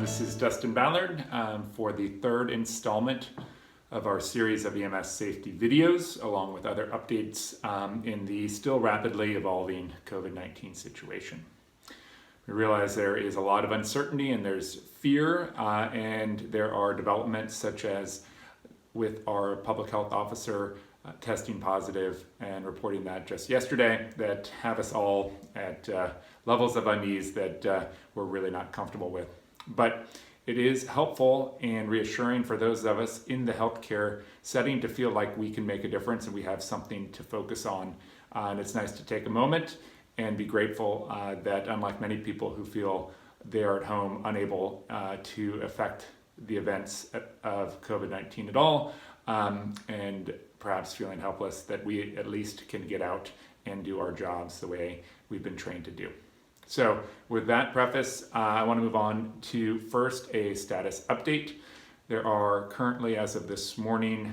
This is Dustin Ballard for the third installment of our series of EMS safety videos, along with other updates in the still rapidly evolving COVID-19 situation. We realize there is a lot of uncertainty and there's fear, and there are developments such as with our public health officer testing positive and reporting that just yesterday that have us all at levels of unease that we're really not comfortable with. But it is helpful and reassuring for those of us in the healthcare setting to feel like we can make a difference and we have something to focus on. And it's nice to take a moment and be grateful that unlike many people who feel they are at home unable to affect the events of COVID-19 at all, and perhaps feeling helpless, that we at least can get out and do our jobs the way we've been trained to do. So with that preface, I want to move on to first a status update. There are currently, as of this morning,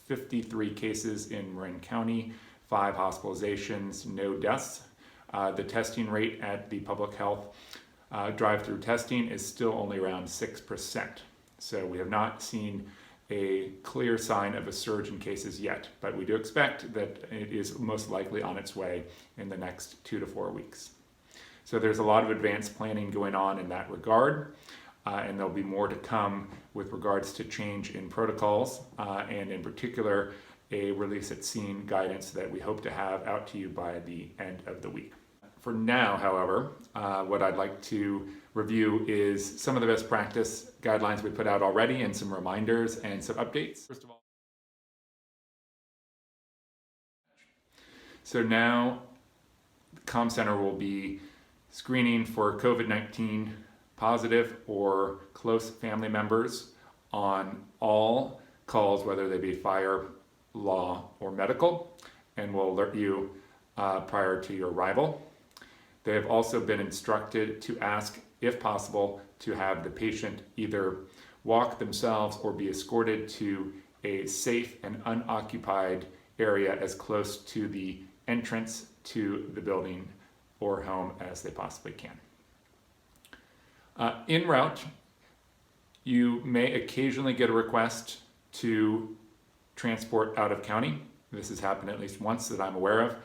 53 cases in Marin County, 5 hospitalizations, no deaths. The testing rate at the public health drive-through testing is still only around 6%. So we have not seen a clear sign of a surge in cases yet, but we do expect that it is most likely on its way in the next 2 to 4 weeks. So there's a lot of advanced planning going on in that regard, and there'll be more to come with regards to change in protocols, and in particular, a release at scene guidance that we hope to have out to you by the end of the week. For now, however, what I'd like to review is some of the best practice guidelines we put out already and some reminders and some updates. First of all, so now the comm center will be screening for COVID-19 positive or close family members on all calls, whether they be fire, law, or medical, and will alert you prior to your arrival. They have also been instructed to ask, if possible, to have the patient either walk themselves or be escorted to a safe and unoccupied area as close to the entrance to the building or home as they possibly can. En route, you may occasionally get a request to transport out of county. This has happened at least once that I'm aware of.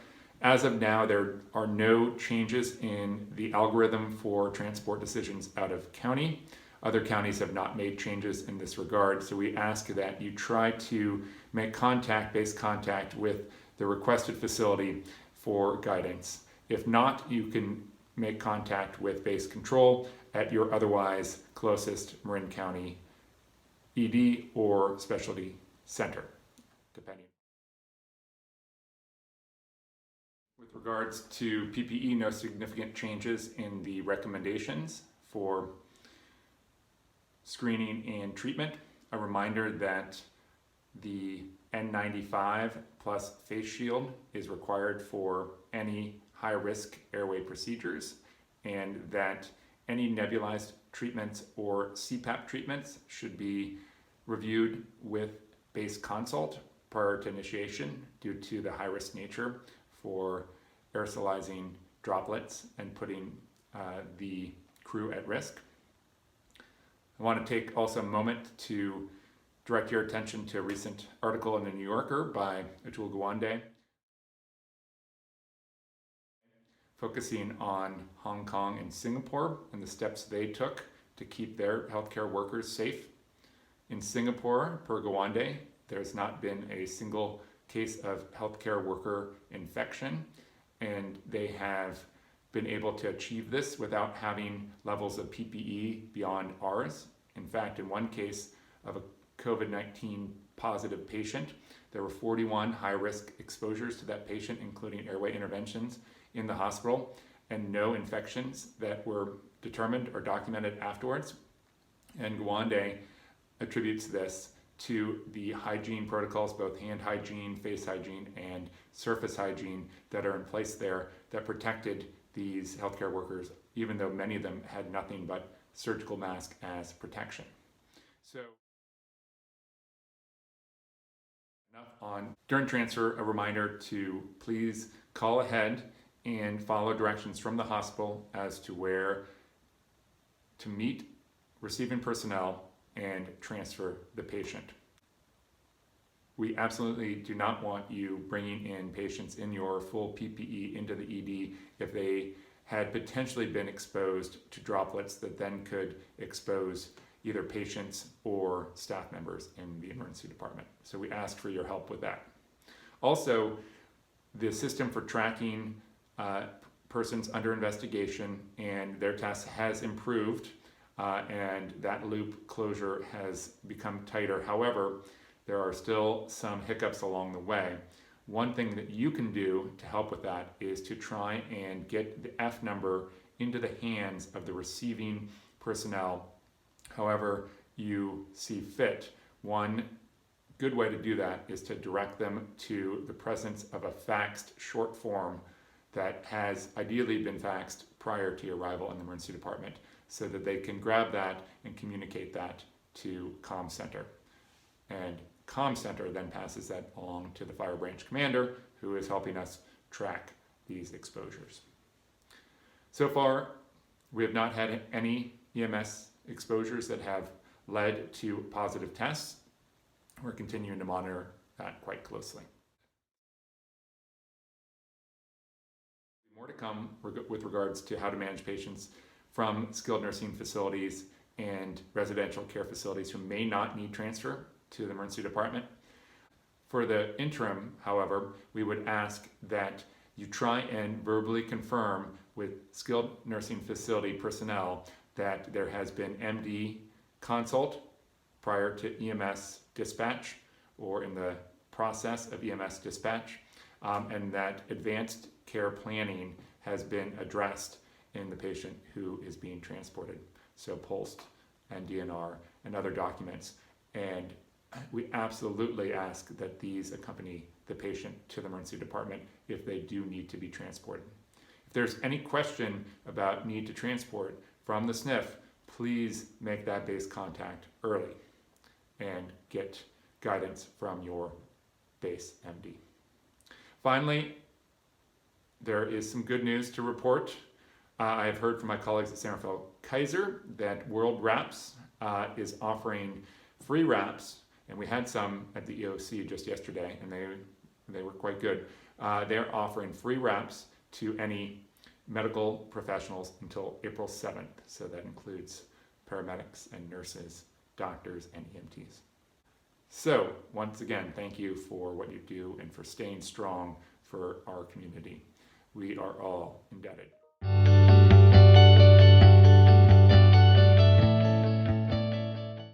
As of now, there are no changes in the algorithm for transport decisions out of county. Other counties have not made changes in this regard, so we ask that you try to make base contact with the requested facility for guidance. If not, you can make contact with base control at your otherwise closest Marin County ED or specialty center, depending. With regards to PPE, no significant changes in the recommendations for screening and treatment. A reminder that the N95 plus face shield is required for any high-risk airway procedures, and that any nebulized treatments or CPAP treatments should be reviewed with base consult prior to initiation due to the high-risk nature for aerosolizing droplets and putting the crew at risk. I want to take also a moment to direct your attention to a recent article in the New Yorker by Atul Gawande, focusing on Hong Kong and Singapore and the steps they took to keep their healthcare workers safe. In Singapore, per Gawande, there's not been a single case of healthcare worker infection, and they have been able to achieve this without having levels of PPE beyond ours. In fact, in one case of a COVID-19 positive patient, there were 41 high-risk exposures to that patient, including airway interventions in the hospital, and no infections that were determined or documented afterwards. And Gawande attributes this to the hygiene protocols, both hand hygiene, face hygiene, and surface hygiene that are in place there that protected these healthcare workers, even though many of them had nothing but surgical mask as protection. So during transfer, a reminder to please call ahead and follow directions from the hospital as to where to meet receiving personnel and transfer the patient. We absolutely do not want you bringing in patients in your full PPE into the ED if they had potentially been exposed to droplets that then could expose either patients or staff members in the emergency department. So we ask for your help with that. Also, the system for tracking persons under investigation and their tests has improved, and that loop closure has become tighter. However, there are still some hiccups along the way. One thing that you can do to help with that is to try and get the F number into the hands of the receiving personnel however you see fit. One good way to do that is to direct them to the presence of a faxed short form that has ideally been faxed prior to your arrival in the emergency department so that they can grab that and communicate that to Comm Center. And Comm Center then passes that along to the Fire Branch Commander, who is helping us track these exposures. So far, we have not had any EMS exposures that have led to positive tests. We're continuing to monitor that quite closely. More to come with regards to how to manage patients from skilled nursing facilities and residential care facilities who may not need transfer to the emergency department. For the interim, however, we would ask that you try and verbally confirm with skilled nursing facility personnel that there has been MD consult prior to EMS dispatch or in the process of EMS dispatch, and that advanced care planning has been addressed in the patient who is being transported. So POLST and DNR and other documents. And we absolutely ask that these accompany the patient to the emergency department if they do need to be transported. If there's any question about need to transport from the SNF, please make that base contact early and get guidance from your base MD. Finally, there is some good news to report. I have heard from my colleagues at San Rafael Kaiser that World Wraps is offering free wraps, and we had some at the EOC just yesterday, and they were quite good. They're offering free wraps to any medical professionals until April 7th, so that includes paramedics and nurses, doctors, and EMTs. So, once again, thank you for what you do and for staying strong for our community. We are all indebted.